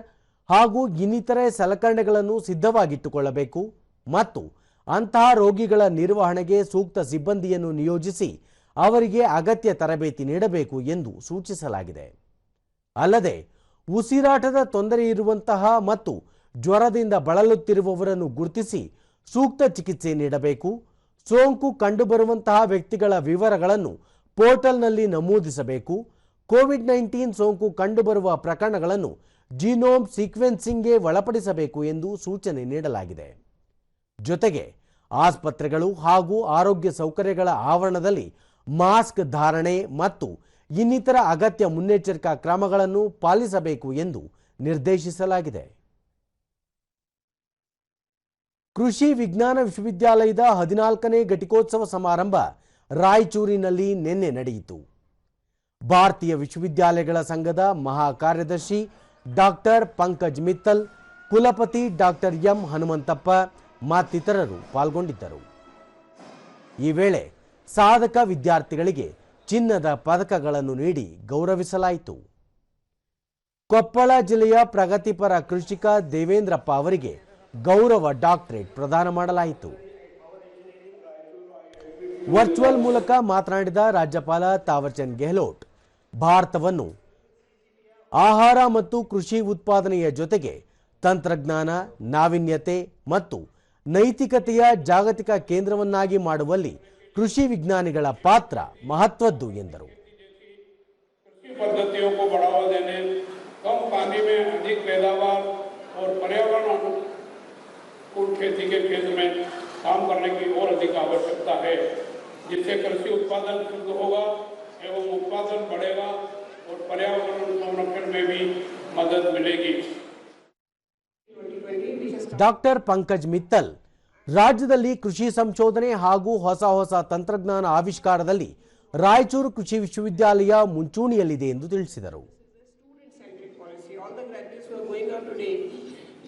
ಹಾಗೂ ಇನ್ನಿತರೆ ಸಲಕರಣೆಗಳನ್ನು ಸಿದ್ಧವಾಗಿಟ್ಟುಕೊಳ್ಳಬೇಕು ಮತ್ತು ಅಂತಹ ರೋಗಿಗಳ ನಿರ್ವಹಣೆಗೆ ಸೂಕ್ತ ಸಿಬ್ಬಂದಿಯನ್ನು ನಿಯೋಜಿಸಿ ಅವರಿಗೆ ಅಗತ್ಯ ತರಬೇತಿ ನೀಡಬೇಕು ಎಂದು ಸೂಚಿಸಲಾಗಿದೆ. ಅಲ್ಲದೆ ಉಸಿರಾಟದ ತೊಂದರೆ ಇರುವಂತಹ ಮತ್ತು ಜ್ವರದಿಂದ ಬಳಲುತ್ತಿರುವವರನ್ನು ಗುರುತಿಸಿ ಸೂಕ್ತ ಚಿಕಿತ್ಸೆ ನೀಡಬೇಕು, ಸೋಂಕು ಕಂಡುಬರುವಂತಹ ವ್ಯಕ್ತಿಗಳ ವಿವರಗಳನ್ನು ಪೋರ್ಟಲ್ನಲ್ಲಿ ನಮೂದಿಸಬೇಕು, ಕೋವಿಡ್-19 ಸೋಂಕು ಕಂಡುಬರುವ ಪ್ರಕರಣಗಳನ್ನು ಜೀನೋಮ್ ಸೀಕ್ವೆನ್ಸಿಂಗ್ಗೆ ಒಳಪಡಿಸಬೇಕು ಎಂದು ಸೂಚನೆ ನೀಡಲಾಗಿದೆ. ಜೊತೆಗೆ ಆಸ್ಪತ್ರೆಗಳು ಹಾಗೂ ಆರೋಗ್ಯ ಸೌಕರ್ಯಗಳ ಆವರಣದಲ್ಲಿ ಮಾಸ್ಕ್ ಧಾರಣೆ ಮತ್ತು ಇನ್ನಿತರ ಅಗತ್ಯ ಮುನ್ನೆಚ್ಚರಿಕಾ ಕ್ರಮಗಳನ್ನು ಪಾಲಿಸಬೇಕು ಎಂದು ನಿರ್ದೇಶಿಸಲಾಗಿದೆ. ಕೃಷಿ ವಿಜ್ಞಾನ ವಿಶ್ವವಿದ್ಯಾಲಯದ 14ನೇ ಘಟಿಕೋತ್ಸವ ಸಮಾರಂಭ ರಾಯಚೂರಿನಲ್ಲಿ ನಿನ್ನೆ ನಡೆಯಿತು. ಭಾರತೀಯ ವಿಶ್ವವಿದ್ಯಾಲಯಗಳ ಸಂಘದ ಮಹಾ ಕಾರ್ಯದರ್ಶಿ ಡಾಕ್ಟರ್ ಪಂಕಜ್ ಮಿತ್ತಲ್, ಕುಲಪತಿ ಡಾಕ್ಟರ್ ಎಂ ಹನುಮಂತಪ್ಪ ಮತ್ತಿತರರು ಪಾಲ್ಗೊಂಡಿದ್ದರು. ಈ ವೇಳೆ ಸಾಧಕ ವಿದ್ಯಾರ್ಥಿಗಳಿಗೆ ಚಿನ್ನದ ಪದಕಗಳನ್ನು ನೀಡಿ ಗೌರವಿಸಲಾಯಿತು. ಕೊಪ್ಪಳ ಜಿಲ್ಲೆಯ ಪ್ರಗತಿಪರ ಕೃಷಿಕ ದೇವೇಂದ್ರಪ್ಪ ಅವರಿಗೆ ಗೌರವ ಡಾಕ್ಟರೇಟ್ ಪ್ರದಾನ ಮಾಡಲಾಯಿತು. ವರ್ಚುವಲ್ ಮೂಲಕ ಮಾತನಾಡಿದ ರಾಜ್ಯಪಾಲ ತಾವರ್ಚಂದ್ ಗೆಹ್ಲೋಟ್, ಭಾರತವನ್ನು ಆಹಾರ ಮತ್ತು ಕೃಷಿ ಉತ್ಪಾದನೆಯ ಜೊತೆಗೆ ತಂತ್ರಜ್ಞಾನ, ನಾವೀನ್ಯತೆ ಮತ್ತು ನೈತಿಕತೆಯ ಜಾಗತಿಕ ಕೇಂದ್ರವನ್ನಾಗಿ ಮಾಡುವಲ್ಲಿ ಕೃಷಿ ವಿಜ್ಞಾನಿಗಳ ಪಾತ್ರ ಮಹತ್ವದ್ದು ಎಂದರು. कृषि पद्धतियों को बढ़ावा देने, कम पानी में अधिक पैदावार और पर्यावरण अनुकूल खेती के क्षेत्र में काम करने की और अधिक आवश्यकता है, जिससे कृषि उत्पादन शुद्ध होगा एवं उत्पादन बढ़ेगा और पर्यावरण संरक्षण में भी मदद मिलेगी. ಡಾಕ್ಟರ್ ಪಂಕಜ್ ಮಿತ್ತಲ್ ರಾಜ್ಯದಲ್ಲಿ ಕೃಷಿ ಸಂಶೋಧನೆ ಹಾಗೂ ಹೊಸ ತಂತ್ರಜ್ಞಾನ ಆವಿಷ್ಕಾರದಲ್ಲಿ ರಾಯಚೂರು ಕೃಷಿ ವಿಶ್ವವಿದ್ಯಾಲಯ ಮುಂಚೂಣಿಯಲ್ಲಿದೆ ಎಂದು ತಿಳಿಸಿದರು.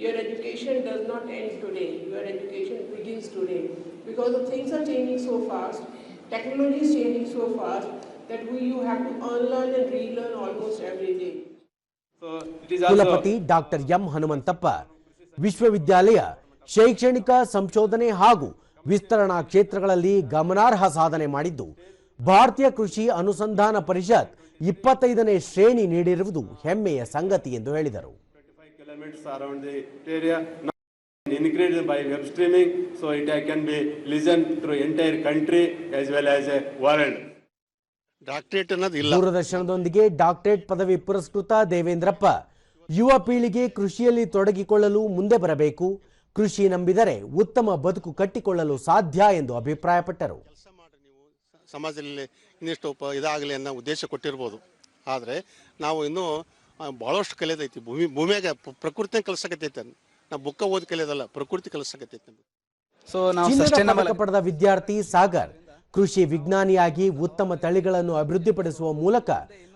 Your education does not end today. Your education begins today. Because the things are changing so fast, technology is changing so fast that you have to unlearn and relearn almost every day. ಕುಲಪತಿ doctor M Hanumanthappa, ವಿಶ್ವವಿದ್ಯಾಲಯ ಶೈಕ್ಷಣಿಕ ಸಂಶೋಧನೆ ಹಾಗೂ ವಿಸ್ತರಣಾ ಕ್ಷೇತ್ರಗಳಲ್ಲಿ ಗಮನಾರ್ಹ ಸಾಧನೆ ಮಾಡಿದ್ದು, ಭಾರತೀಯ ಕೃಷಿ ಅನುಸಂಧಾನ ಪರಿಷತ್ 25ನೇ ಶ್ರೇಣಿ ನೀಡಿರುವುದು ಹೆಮ್ಮೆಯ ಸಂಗತಿ ಎಂದು ಹೇಳಿದರು. Increased by web streaming, so it can be listened through entire country as well as world. Doctorate ಅನ್ನೋದು ಇಲ್ಲ. ದೂರದರ್ಶನದೊಂದಿಗೆ ಡಾಕ್ಟರೇಟ್ ಪದವಿ ಪುರಸ್ಕೃತ ದೇವೇಂದ್ರಪ್ಪ ಯುವ ಪೀಳಿಗೆ ಕೃಷಿಯಲ್ಲಿ ತೊಡಗಿಕೊಳ್ಳಲು ಮುಂದೆ ಬರಬೇಕು, ಕೃಷಿ ನಂಬಿದರೆ ಉತ್ತಮ ಬದುಕು ಕಟ್ಟಿಕೊಳ್ಳಲು ಸಾಧ್ಯ ಎಂದು ಅಭಿಪ್ರಾಯಪಟ್ಟರು. ಕೆಲಸ ಮಾಡಿ ನೀವು ಸಮಾಜದಲ್ಲಿ ಇನ್ನಿಷ್ಟು ಇದಾಗಲಿ ಅನ್ನೋ ಉದ್ದೇಶ ಕೊಟ್ಟಿರ್ಬೋದು. ಆದರೆ ನಾವು ಇನ್ನೂ ಭಾಳಷ್ಟು ಕಲಿಯೋದೈತಿ. ಭೂಮಿಯಾಗ ಪ್ರಕೃತಿನ ಕಲಿಸಕತ್ತೈತೆ. ನಾವು ಬುಕ್ಕ ಓದಿ ಕಲಿಯೋದಲ್ಲ, ಪ್ರಕೃತಿ ಕಲಿಸಕತ್ತೈತೆ. ಚಿನ್ನದ ಪದಕ ಪಡೆದ ವಿದ್ಯಾರ್ಥಿ ಸಾಗರ್ ಕೃಷಿ ವಿಜ್ಞಾನಿಯಾಗಿ ಉತ್ತಮ ತಳಿಗಳನ್ನು ಅಭಿವೃದ್ಧಿಪಡಿಸುವ ಮೂಲಕ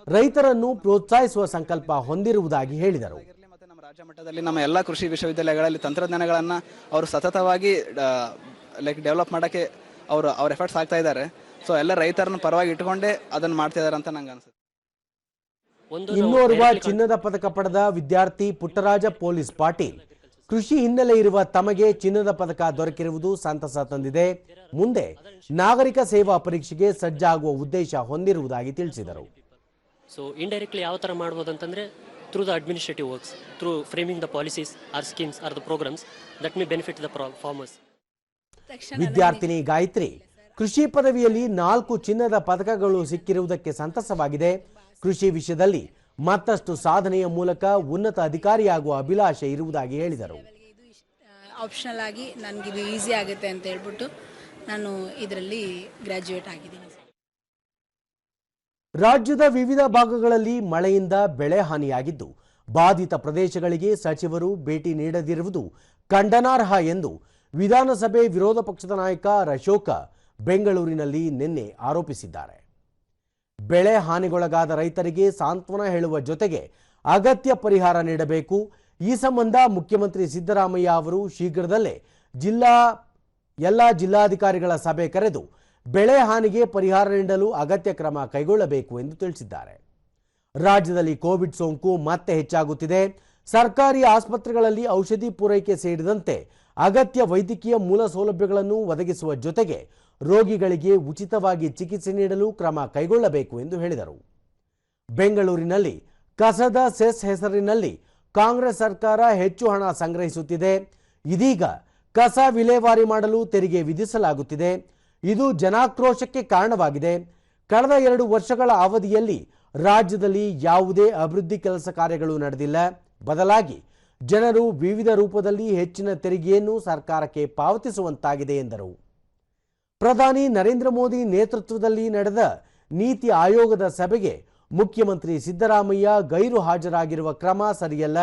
ರೈತರನ್ನು ಪ್ರೋತ್ಸಾಹಿಸುವ ಸಂಕಲ್ಪ ಹೊಂದಿರುವುದಾಗಿ ಹೇಳಿದರು. ನಮ್ಮ ರಾಜ್ಯ ಮಟ್ಟದಲ್ಲಿ ನಮ್ಮ ಎಲ್ಲ ಕೃಷಿ ವಿಶ್ವವಿದ್ಯಾಲಯಗಳಲ್ಲಿ ತಂತ್ರಜ್ಞಾನಗಳನ್ನು ಅವರು ಸತತವಾಗಿ ಡೆವಲಪ್ ಮಾಡೋಕ್ಕೆ ಅವ್ರ ಎಫರ್ಟ್ಸ್ ಆಗ್ತಾ ಇದ್ದಾರೆ. ಸೊ ಎಲ್ಲ ರೈತರನ್ನು ಪರವಾಗಿ ಇಟ್ಕೊಂಡೇ ಅದನ್ನು ಮಾಡ್ತಾ ಇದ್ದಾರೆ ಅಂತ ನಂಗೆ ಅನ್ಸುತ್ತೆ. ಇನ್ನೋರ್ವ ಚಿನ್ನದ ಪದಕ ಪಡೆದ ವಿದ್ಯಾರ್ಥಿ ಪುಟ್ಟರಾಜ ಪೊಲೀಸ್ ಪಾಟೀಲ್ ಕೃಷಿ ಹಿನ್ನೆಲೆ ಇರುವ ತಮಗೆ ಚಿನ್ನದ ಪದಕ ದೊರಕಿರುವುದು ಸಂತಸ ತಂದಿದೆ. ಮುಂದೆ ನಾಗರಿಕ ಸೇವಾ ಪರೀಕ್ಷೆಗೆ ಸಜ್ಜಾಗುವ ಉದ್ದೇಶ ಹೊಂದಿರುವುದಾಗಿ ತಿಳಿಸಿದರು. ಸೊ ಇಂಡೈರೆಕ್ಟ್ಲಿ ಯಾವ ಥರ ಮಾಡ್ಬೋದು ಅಂತಂದರೆ through the administrative works, through framing the policies or schemes or the programmes that may benefit the farmers. ವಿದ್ಯಾರ್ಥಿನಿ ಗಾಯತ್ರಿ ಕೃಷಿ ಪದವಿಯಲ್ಲಿ 4 ಚಿನ್ನದ ಪದಕಗಳು ಸಿಕ್ಕಿರುವುದಕ್ಕೆ ಸಂತಸವಾಗಿದೆ. ಕೃಷಿ ವಿಷಯದಲ್ಲಿ ಮತ್ತಷ್ಟು ಸಾಧನೆಯ ಮೂಲಕ ಉನ್ನತ ಅಧಿಕಾರಿಯಾಗುವ ಅಭಿಲಾಷೆ ಇರುವುದಾಗಿ ಹೇಳಿದರು. ಆಪ್ಷನಲ್ ಆಗಿ ನನಗೆ ಇದು ಈಸಿ ಆಗುತ್ತೆ ಅಂತ ಹೇಳ್ಬಿಟ್ಟು ನಾನು ಇದರಲ್ಲಿ ಗ್ರಾಜ್ಯುಯೇಟ್ ಆಗಿದ್ದೀನಿ. ರಾಜ್ಯದ ವಿವಿಧ ಭಾಗಗಳಲ್ಲಿ ಮಳೆಯಿಂದ ಬೆಳೆ ಹಾನಿಯಾಗಿದ್ದು ಬಾಧಿತ ಪ್ರದೇಶಗಳಿಗೆ ಸಚಿವರು ಭೇಟಿ ನೀಡದಿರುವುದು ಖಂಡನಾರ್ಹ ಎಂದು ವಿಧಾನಸಭೆ ವಿರೋಧ ಪಕ್ಷದ ನಾಯಕ ಅಶೋಕ ಬೆಂಗಳೂರಿನಲ್ಲಿ ನಿನ್ನೆ ಆರೋಪಿಸಿದ್ದಾರೆ. ಬೆಳೆ ಹಾನಿಗೊಳಗಾದ ರೈತರಿಗೆ ಸಾಂತ್ವನ ಹೇಳುವ ಜೊತೆಗೆ ಅಗತ್ಯ ಪರಿಹಾರ ನೀಡಬೇಕು. ಈ ಸಂಬಂಧ ಮುಖ್ಯಮಂತ್ರಿ ಸಿದ್ದರಾಮಯ್ಯ ಅವರು ಶೀಘ್ರದಲ್ಲೇ ಎಲ್ಲ ಜಿಲ್ಲಾಧಿಕಾರಿಗಳ ಸಭೆ ಕರೆದು ಬೆಳೆ ಹಾನಿಗೆ ಪರಿಹಾರ ನೀಡಲು ಅಗತ್ಯ ಕ್ರಮ ಕೈಗೊಳ್ಳಬೇಕು ಎಂದು ತಿಳಿಸಿದ್ದಾರೆ. ರಾಜ್ಯದಲ್ಲಿ ಕೋವಿಡ್ ಸೋಂಕು ಮತ್ತೆ ಹೆಚ್ಚಾಗುತ್ತಿದೆ. ಸರ್ಕಾರಿ ಆಸ್ಪತ್ರೆಗಳಲ್ಲಿ ಔಷಧಿ ಪೂರೈಕೆ ಸೇರಿದಂತೆ ಅಗತ್ಯ ವೈದ್ಯಕೀಯ ಮೂಲ ಸೌಲಭ್ಯಗಳನ್ನು ಒದಗಿಸುವ ಜೊತೆಗೆ ರೋಗಿಗಳಿಗೆ ಉಚಿತವಾಗಿ ಚಿಕಿತ್ಸೆ ನೀಡಲು ಕ್ರಮ ಕೈಗೊಳ್ಳಬೇಕು ಎಂದು ಹೇಳಿದರು. ಬೆಂಗಳೂರಿನಲ್ಲಿ ಕಸದ ಸೆಸ್ ಹೆಸರಿನಲ್ಲಿ ಕಾಂಗ್ರೆಸ್ ಸರ್ಕಾರ ಹೆಚ್ಚು ಹಣ ಸಂಗ್ರಹಿಸುತ್ತಿದೆ. ಇದೀಗ ಕಸ ವಿಲೇವಾರಿ ಮಾಡಲು ತೆರಿಗೆ ವಿಧಿಸಲಾಗುತ್ತಿದೆ. ಇದು ಜನಾಕ್ರೋಶಕ್ಕೆ ಕಾರಣವಾಗಿದೆ. ಕಳೆದ 2 ವರ್ಷಗಳ ಅವಧಿಯಲ್ಲಿ ರಾಜ್ಯದಲ್ಲಿ ಯಾವುದೇ ಅಭಿವೃದ್ಧಿ ಕೆಲಸ ಕಾರ್ಯಗಳು ನಡೆದಿಲ್ಲ. ಬದಲಾಗಿ ಜನರು ವಿವಿಧ ರೂಪದಲ್ಲಿ ಹೆಚ್ಚಿನ ತೆರಿಗೆಯನ್ನು ಸರ್ಕಾರಕ್ಕೆ ಪಾವತಿಸುವಂತಾಗಿದೆ ಎಂದರು. ಪ್ರಧಾನಿ ನರೇಂದ್ರ ಮೋದಿ ನೇತೃತ್ವದಲ್ಲಿ ನಡೆದ ನೀತಿ ಆಯೋಗದ ಸಭೆಗೆ ಮುಖ್ಯಮಂತ್ರಿ ಸಿದ್ದರಾಮಯ್ಯ ಗೈರು ಹಾಜರಾಗಿರುವ ಕ್ರಮ ಸರಿಯಲ್ಲ.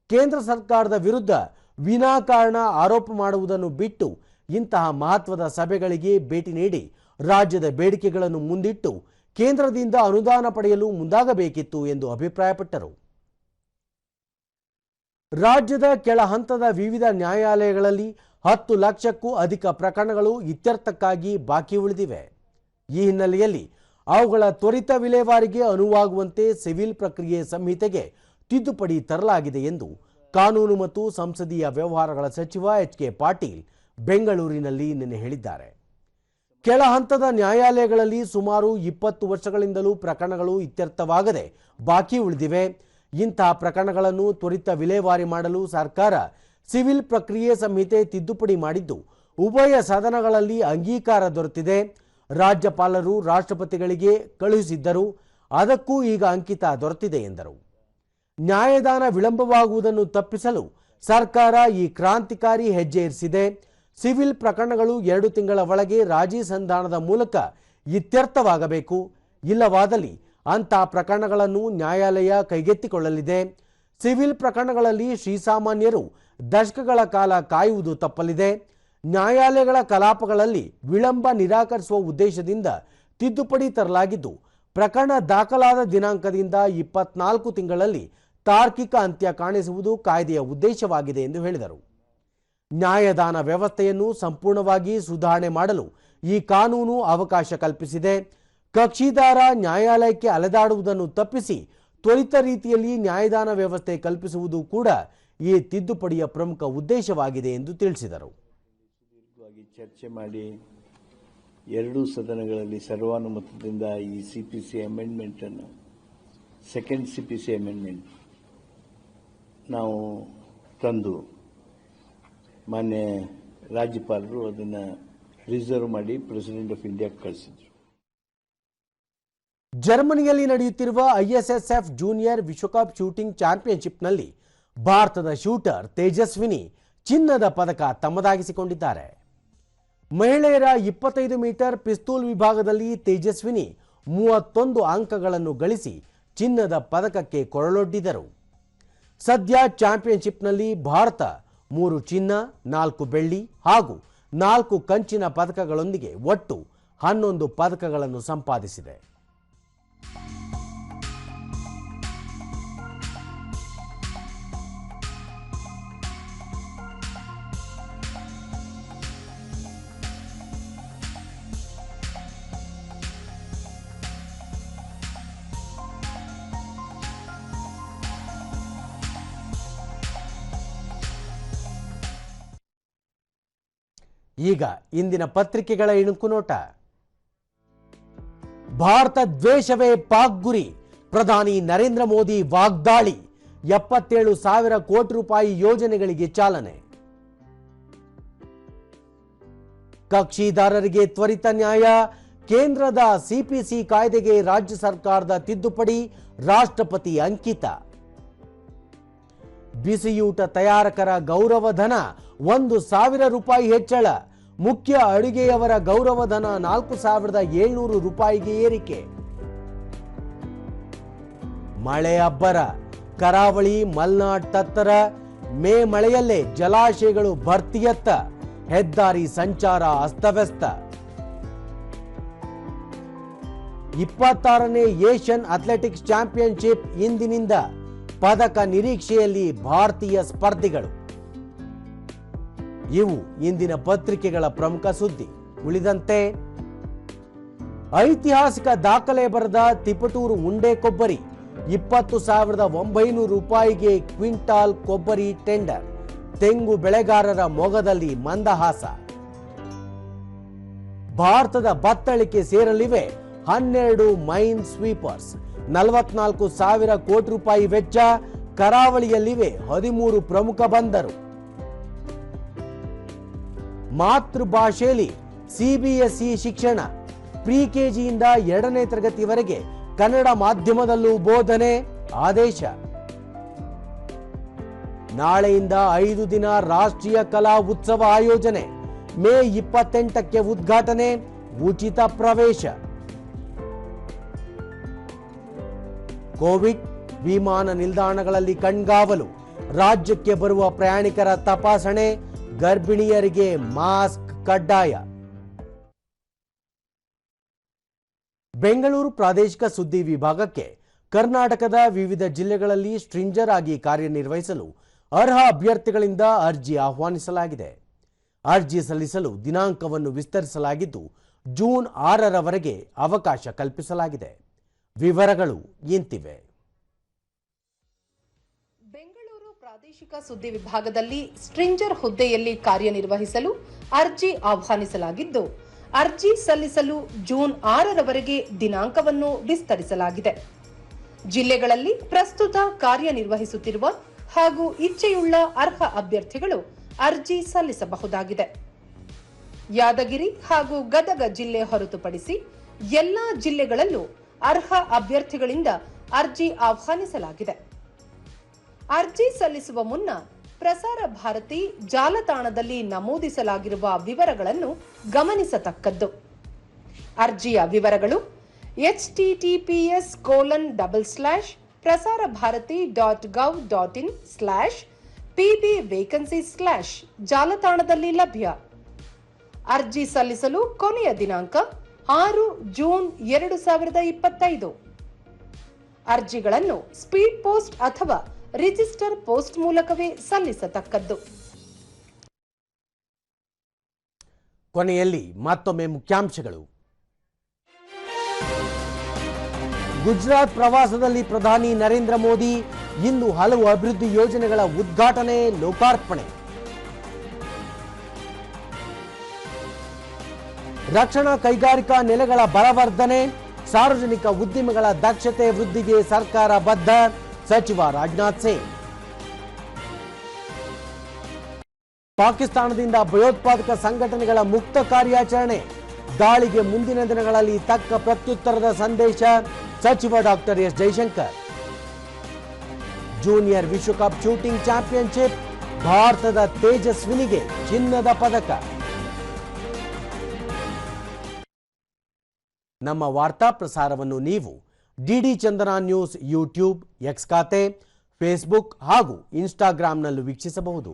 ಕೇಂದ್ರ ಸರ್ಕಾರದ ವಿರುದ್ಧ ವಿನಾಕಾರಣ ಆರೋಪ ಮಾಡುವುದನ್ನು ಬಿಟ್ಟು ಇಂತಹ ಮಹತ್ವದ ಸಭೆಗಳಿಗೆ ಭೇಟಿ ನೀಡಿ ರಾಜ್ಯದ ಬೇಡಿಕೆಗಳನ್ನು ಮುಂದಿಟ್ಟು ಕೇಂದ್ರದಿಂದ ಅನುದಾನ ಪಡೆಯಲು ಮುಂದಾಗಬೇಕಿತ್ತು ಎಂದು ಅಭಿಪ್ರಾಯಪಟ್ಟರು. ರಾಜ್ಯದ ಕೆಳ ಹಂತದ ವಿವಿಧ ನ್ಯಾಯಾಲಯಗಳಲ್ಲಿ 10 ಲಕ್ಷಕ್ಕೂ ಅಧಿಕ ಪ್ರಕರಣಗಳು ಇತ್ಯರ್ಥಕ್ಕಾಗಿ ಬಾಕಿ ಉಳಿದಿವೆ. ಈ ಹಿನ್ನೆಲೆಯಲ್ಲಿ ಅವುಗಳ ತ್ವರಿತ ವಿಲೇವಾರಿಗೆ ಅನುವಾಗುವಂತೆ ಸಿವಿಲ್ ಪ್ರಕ್ರಿಯೆ ಸಂಹಿತೆಗೆ ತಿದ್ದುಪಡಿ ತರಲಾಗಿದೆ ಎಂದು ಕಾನೂನು ಮತ್ತು ಸಂಸದೀಯ ವ್ಯವಹಾರಗಳ ಸಚಿವ ಎಚ್.ಕೆ. ಪಾಟೀಲ್ ಬೆಂಗಳೂರಿನಲ್ಲಿ ನಿನ್ನೆ ಹೇಳಿದ್ದಾರೆ. ಕೆಳ ಹಂತದ ನ್ಯಾಯಾಲಯಗಳಲ್ಲಿ ಸುಮಾರು 20 ವರ್ಷಗಳಿಂದಲೂ ಪ್ರಕರಣಗಳು ಇತ್ಯರ್ಥವಾಗದೆ ಬಾಕಿ ಉಳಿದಿವೆ. ಇಂತಹ ಪ್ರಕರಣಗಳನ್ನು ತ್ವರಿತ ವಿಲೇವಾರಿ ಮಾಡಲು ಸರ್ಕಾರ ಸಿವಿಲ್ ಪ್ರಕ್ರಿಯೆ ಸಂಹಿತೆ ತಿದ್ದುಪಡಿ ಮಾಡಿದ್ದು ಉಭಯ ಸದನಗಳಲ್ಲಿ ಅಂಗೀಕಾರ ದೊರೆತಿದೆ. ರಾಜ್ಯಪಾಲರು ರಾಷ್ಟ್ರಪತಿಗಳಿಗೆ ಕಳುಹಿಸಿದ್ದರು, ಅದಕ್ಕೂ ಈಗ ಅಂಕಿತ ದೊರೆತಿದೆ ಎಂದರು. ನ್ಯಾಯದಾನ ವಿಳಂಬವಾಗುವುದನ್ನು ತಪ್ಪಿಸಲು ಸರ್ಕಾರ ಈ ಕ್ರಾಂತಿಕಾರಿ ಹೆಜ್ಜೆ ಇರಿಸಿದೆ. ಸಿವಿಲ್ ಪ್ರಕರಣಗಳು 2 ತಿಂಗಳ ಒಳಗೆ ರಾಜಿ ಸಂಧಾನದ ಮೂಲಕ ಇತ್ಯರ್ಥವಾಗಬೇಕು. ಇಲ್ಲವಾದಲ್ಲಿ ಅಂತಹ ಪ್ರಕರಣಗಳನ್ನು ನ್ಯಾಯಾಲಯ ಕೈಗೆತ್ತಿಕೊಳ್ಳಲಿದೆ. ಸಿವಿಲ್ ಪ್ರಕರಣಗಳಲ್ಲಿ ಶ್ರೀಸಾಮಾನ್ಯರು ದಶಕಗಳ ಕಾಲ ಕಾಯುವುದು ತಪ್ಪಲಿದೆ. ನ್ಯಾಯಾಲಯಗಳ ಕಲಾಪಗಳಲ್ಲಿ ವಿಳಂಬ ನಿರಾಕರಿಸುವ ಉದ್ದೇಶದಿಂದ ತಿದ್ದುಪಡಿ ತರಲಾಗಿದ್ದು ಪ್ರಕರಣ ದಾಖಲಾದ ದಿನಾಂಕದಿಂದ 24 ತಿಂಗಳಲ್ಲಿ ತಾರ್ಕಿಕ ಅಂತ್ಯ ಕಾಣಿಸುವುದು ಕಾಯ್ದೆಯ ಉದ್ದೇಶವಾಗಿದೆ ಎಂದು ಹೇಳಿದರು. ನ್ಯಾಯದಾನ ವ್ಯವಸ್ಥೆಯನ್ನು ಸಂಪೂರ್ಣವಾಗಿ ಸುಧಾರಣೆ ಮಾಡಲು ಈ ಕಾನೂನು ಅವಕಾಶ ಕಲ್ಪಿಸಿದೆ. ಕಕ್ಷಿದಾರ ನ್ಯಾಯಾಲಯಕ್ಕೆ ಅಲೆದಾಡುವುದನ್ನು ತಪ್ಪಿಸಿ ತ್ವರಿತ ರೀತಿಯಲ್ಲಿ ನ್ಯಾಯದಾನ ವ್ಯವಸ್ಥೆ ಕಲ್ಪಿಸುವುದು ಕೂಡ ಈ ತಿದ್ದುಪಡಿಯ ಪ್ರಮುಖ ಉದ್ದೇಶವಾಗಿದೆ ಎಂದು ತಿಳಿಸಿದರು. ಚರ್ಚೆ ಮಾಡಿ 2 ಸದನಗಳಲ್ಲಿ ಸರ್ವಾನುಮತದಿಂದ ಈ ಸಿಪಿಸಿ ಅಮೆಂಡ್ಮೆಂಟ್ ಅನ್ನು ಸೆಕೆಂಡ್ ಸಿಪಿಸಿ ಅಮೆಂಡ್ಮೆಂಟ್ ನಾವು ತಂದು ಮಾನ್ಯ ರಾಜ್ಯಪಾಲರು ಅದನ್ನು ರಿಸರ್ವ್ ಮಾಡಿ ಪ್ರೆಸಿಡೆಂಟ್ ಆಫ್ ಇಂಡಿಯಾಗೆ ಕಳಿಸಿದ್ರು. ಜರ್ಮನಿಯಲ್ಲಿ ನಡೆಯುತ್ತಿರುವ ಐಎಸ್ಎಸ್ಎಫ್ ಜೂನಿಯರ್ ವಿಶ್ವಕಪ್ ಶೂಟಿಂಗ್ ಚಾಂಪಿಯನ್ಶಿಪ್ನಲ್ಲಿ ಭಾರತದ ಶೂಟರ್ ತೇಜಸ್ವಿನಿ ಚಿನ್ನದ ಪದಕ ತಮ್ಮದಾಗಿಸಿಕೊಂಡಿದ್ದಾರೆ. ಮಹಿಳೆಯರ 25 ಮೀಟರ್ ಪಿಸ್ತೂಲ್ ವಿಭಾಗದಲ್ಲಿ ತೇಜಸ್ವಿನಿ 31 ಅಂಕಗಳನ್ನು ಗಳಿಸಿ ಚಿನ್ನದ ಪದಕಕ್ಕೆ ಕೊರಳೊಡ್ಡಿದರು. ಸದ್ಯ ಚಾಂಪಿಯನ್ಶಿಪ್ನಲ್ಲಿ ಭಾರತ 3 ಚಿನ್ನ, 4 ಬೆಳ್ಳಿ ಹಾಗೂ 4 ಕಂಚಿನ ಪದಕಗಳೊಂದಿಗೆ ಒಟ್ಟು 11 ಪದಕಗಳನ್ನು ಸಂಪಾದಿಸಿದೆ. ಈಗ ಇಂದಿನ ಪತ್ರಿಕೆಗಳ ಇಣುಕು ನೋಟ. ಭಾರತ ದ್ವೇಷವೇ ಪಾಕ್ ಗುರಿ, ಪ್ರಧಾನಿ ನರೇಂದ್ರ ಮೋದಿ ವಾಗ್ದಾಳಿ, 77,000 ಕೋಟಿ ರೂಪಾಯಿ ಯೋಜನೆಗಳಿಗೆ ಚಾಲನೆ. ಕಕ್ಷಿದಾರರಿಗೆ ತ್ವರಿತ ನ್ಯಾಯ, ಕೇಂದ್ರದ ಸಿಪಿಸಿ ಕಾಯ್ದೆಗೆ ರಾಜ್ಯ ಸರ್ಕಾರದ ತಿದ್ದುಪಡಿ, ರಾಷ್ಟ್ರಪತಿ ಅಂಕಿತ. ಬಿಸಿಯೂಟ ತಯಾರಕರ ಗೌರವಧನ 1,000 ರೂಪಾಯಿ ಹೆಚ್ಚಳ, ಮುಖ್ಯ ಅಡುಗೆಯವರ ಗೌರವಧನ 4,700 ರೂಪಾಯಿಗೆ ಏರಿಕೆ. ಮಳೆ ಅಬ್ಬರ, ಕರಾವಳಿ ಮಲೆನಾಡ್ ತತ್ತರ, ಮೇ ಮಳೆಯಲ್ಲೇ ಜಲಾಶಯಗಳು ಭರ್ತಿಯತ್ತ, ಹೆದ್ದಾರಿ ಸಂಚಾರ ಅಸ್ತವ್ಯಸ್ತ. 26ನೇ ಏಷ್ಯನ್ ಅಥ್ಲೆಟಿಕ್ಸ್ ಚಾಂಪಿಯನ್ಶಿಪ್ ಇಂದಿನಿಂದ, ಪದಕ ನಿರೀಕ್ಷೆಯಲ್ಲಿ ಭಾರತೀಯ ಸ್ಪರ್ಧಿಗಳು. ಇವು ಇಂದಿನ ಪತ್ರಿಕೆಗಳ ಪ್ರಮುಖ ಸುದ್ದಿ. ಉಳಿದಂತೆ ಐತಿಹಾಸಿಕ ದಾಖಲೆ ಬರೆದ ತಿಪಟೂರು ಉಂಡೆ ಕೊಬ್ಬರಿ, 20,900 ರೂಪಾಯಿಗೆ ಕ್ವಿಂಟಾಲ್ ಕೊಬ್ಬರಿ ಟೆಂಡರ್, ತೆಂಗು ಬೆಳೆಗಾರರ ಮೊಗದಲ್ಲಿ ಮಂದಹಾಸ. ಭಾರತದ ಬತ್ತಳಿಕೆ ಸೇರಲಿವೆ 12 ಮೈನ್ ಸ್ವೀಪರ್ಸ್, 44,000 ಕೋಟಿ ರೂಪಾಯಿ ವೆಚ್ಚ, ಕರಾವಳಿಯಲ್ಲಿವೆ 13 ಪ್ರಮುಖ ಬಂದರು. ಮಾತೃಭಾಷೆಯಲ್ಲಿ ಸಿಬಿಎಸ್ಇ ಶಿಕ್ಷಣ, ಪ್ರಿ ಕೆಜಿಯಿಂದ 2ನೇ ತರಗತಿವರೆಗೆ ಕನ್ನಡ ಮಾಧ್ಯಮದಲ್ಲೂ ಬೋಧನೆ, ಆದೇಶ. ನಾಳೆಯಿಂದ 5 ದಿನ ರಾಷ್ಟ್ರೀಯ ಕಲಾ ಉತ್ಸವ ಆಯೋಜನೆ, ಮೇ 28ಕ್ಕೆ ಉದ್ಘಾಟನೆ, ಉಚಿತ ಪ್ರವೇಶ. ಕೋವಿಡ್, ವಿಮಾನ ನಿಲ್ದಾಣಗಳಲ್ಲಿ ಕಣ್ಗಾವಲು, ರಾಜ್ಯಕ್ಕೆ ಬರುವ ಪ್ರಯಾಣಿಕರ ತಪಾಸಣೆ, ಗರ್ಭಿಣಿಯರಿಗೆ ಮಾಸ್ಕ್ ಕಡ್ಡಾಯ. ಬೆಂಗಳೂರು ಪ್ರಾದೇಶಿಕ ಸುದ್ದಿ ವಿಭಾಗಕ್ಕೆ ಕರ್ನಾಟಕದ ವಿವಿಧ ಜಿಲ್ಲೆಗಳಲ್ಲಿ ಸ್ಟ್ರಿಂಜರ್ ಆಗಿ ಕಾರ್ಯನಿರ್ವಹಿಸಲು ಅರ್ಹ ಅಭ್ಯರ್ಥಿಗಳಿಂದ ಅರ್ಜಿ ಆಹ್ವಾನಿಸಲಾಗಿದೆ. ಅರ್ಜಿ ಸಲ್ಲಿಸಲು ದಿನಾಂಕವನ್ನು ವಿಸ್ತರಿಸಲಾಗಿದ್ದು ಜೂನ್ 6ರವರೆಗೆ ಅವಕಾಶ ಕಲ್ಪಿಸಲಾಗಿದೆ. ವಿವರಗಳು ಇಂತಿವೆ. ಬೆಂಗಳೂರು ಪ್ರಾದೇಶಿಕ ಸುದ್ದಿ ವಿಭಾಗದಲ್ಲಿ ಸ್ಟ್ರಿಂಜರ್ ಹುದ್ದೆಯಲ್ಲಿ ಕಾರ್ಯನಿರ್ವಹಿಸಲು ಅರ್ಜಿ ಆಹ್ವಾನಿಸಲಾಗಿದ್ದು, ಅರ್ಜಿ ಸಲ್ಲಿಸಲು ಜೂನ್ 6ರವರೆಗೆ ದಿನಾಂಕವನ್ನು ವಿಸ್ತರಿಸಲಾಗಿದೆ. ಜಿಲ್ಲೆಗಳಲ್ಲಿ ಪ್ರಸ್ತುತ ಕಾರ್ಯನಿರ್ವಹಿಸುತ್ತಿರುವ ಹಾಗೂ ಇಚ್ಛೆಯುಳ್ಳ ಅರ್ಹ ಅಭ್ಯರ್ಥಿಗಳು ಅರ್ಜಿ ಸಲ್ಲಿಸಬಹುದಾಗಿದೆ. ಯಾದಗಿರಿ ಹಾಗೂ ಗದಗ ಜಿಲ್ಲೆ ಹೊರತುಪಡಿಸಿ ಎಲ್ಲಾ ಜಿಲ್ಲೆಗಳಲ್ಲೂ ಅರ್ಹ ಅಭ್ಯರ್ಥಿಗಳಿಂದ ಅರ್ಜಿ ಆಹ್ವಾನಿಸಲಾಗಿದೆ. ಅರ್ಜಿ ಸಲ್ಲಿಸುವ ಮುನ್ನ ಪ್ರಸಾರ ಭಾರತಿ ಜಾಲತಾಣದಲ್ಲಿ ನಮೂದಿಸಲಾಗಿರುವ ವಿವರಗಳನ್ನು ಗಮನಿಸತಕ್ಕದ್ದು. ಅರ್ಜಿಯ ವಿವರಗಳು https://prasarabharati.gov.in/pbvacancy/ ಜಾಲತಾಣದಲ್ಲಿ ಲಭ್ಯ. ಅರ್ಜಿ ಸಲ್ಲಿಸಲು ಕೊನೆಯ ದಿನಾಂಕ 6 ಜೂನ್ 2025. ಅರ್ಜಿಗಳನ್ನು ಸ್ಪೀಡ್ ಪೋಸ್ಟ್ ಅಥವಾ ರಿಜಿಸ್ಟರ್ ಪೋಸ್ಟ್ ಮೂಲಕವೇ ಸಲ್ಲಿಸತಕ್ಕದ್ದು. ಕೊನೆಯಲ್ಲಿ ಮತ್ತೊಮ್ಮೆ ಮುಖ್ಯಾಂಶಗಳು. ಗುಜರಾತ್ ಪ್ರವಾಸದಲ್ಲಿ ಪ್ರಧಾನಿ ನರೇಂದ್ರ ಮೋದಿ, ಇಂದು ಹಲವು ಅಭಿವೃದ್ಧಿ ಯೋಜನೆಗಳ ಉದ್ಘಾಟನೆ, ಲೋಕಾರ್ಪಣೆ. ರಕ್ಷಣಾ ಕೈಗಾರಿಕಾ ನೆಲೆಗಳ ಬಲವರ್ಧನೆ, ಸಾರ್ವಜನಿಕ ಉದ್ದಿಮೆಗಳ ದಕ್ಷತೆ ವೃದ್ಧಿಗೆ ಸರ್ಕಾರ ಬದ್ಧ, ಸಚಿವ ರಾಜನಾಥ್ ಸಿಂಗ್. ಪಾಕಿಸ್ತಾನದಿಂದ ಭಯೋತ್ಪಾದಕ ಸಂಘಟನೆಗಳ ಮುಕ್ತ ಕಾರ್ಯಾಚರಣೆ, ದಾಳಿಗೆ ಮುಂದಿನ ದಿನಗಳಲ್ಲಿ ತಕ್ಕ ಪ್ರತ್ಯುತ್ತರದ ಸಂದೇಶ, ಸಚಿವ ಡಾಕ್ಟರ್ ಎಸ್ ಜೈಶಂಕರ್. ಜೂನಿಯರ್ ವಿಶ್ವಕಪ್ ಶೂಟಿಂಗ್ ಚಾಂಪಿಯನ್ಶಿಪ್ ಭಾರತದ ತೇಜಸ್ವಿನಿಗೆ ಚಿನ್ನದ ಪದಕ. ನಮ್ಮ ವಾರ್ತಾ ಪ್ರಸಾರವನ್ನು ನೀವು ಡಿಡಿ ಚಂದನ ನ್ಯೂಸ್ ಯೂಟ್ಯೂಬ್, ಎಕ್ಸ್ ಖಾತೆ, ಫೇಸ್ಬುಕ್ ಹಾಗೂ ಇನ್ಸ್ಟಾಗ್ರಾಂನಲ್ಲೂ ವೀಕ್ಷಿಸಬಹುದು.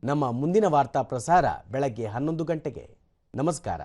ನಮ್ಮ ಮುಂದಿನ ವಾರ್ತಾ ಪ್ರಸಾರ ಬೆಳಗ್ಗೆ 11 ಗಂಟೆಗೆ. ನಮಸ್ಕಾರ.